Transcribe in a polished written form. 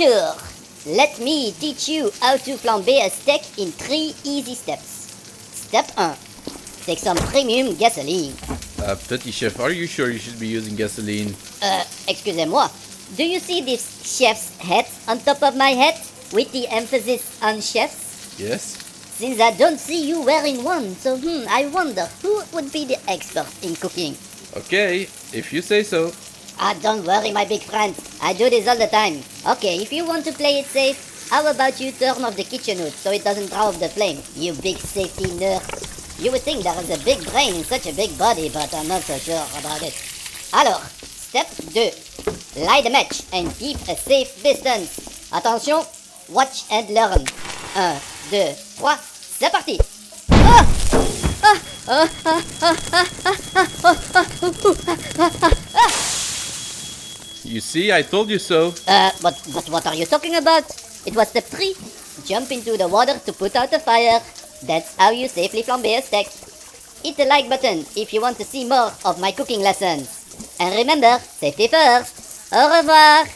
Bonjour! Let me teach you how to flamber a steak in 3 easy steps. Step 1. Take some premium gasoline. Petit chef, are you sure you should be using gasoline? Excusez-moi. Do you see this chef's hat on top of my head? With the emphasis on chefs? Yes? Since I don't see you wearing one, so I wonder who would be the expert in cooking. Okay, if you say so. Don't worry, my big friend. I do this all the time. Okay, if you want to play it safe, how about you turn off the kitchen hood so it doesn't throw off the flame, you big safety nerd. You would think there is a big brain in such a big body, but I'm not so sure about it. Alors, step 2. Light the match and keep a safe distance. Attention, watch and learn. 1, 2, 3, c'est parti! You see, I told you so. But what are you talking about? It was step 3. Jump into the water to put out the fire. That's how you safely flambe a steak. Hit the like button if you want to see more of my cooking lessons. And remember, safety first. Au revoir!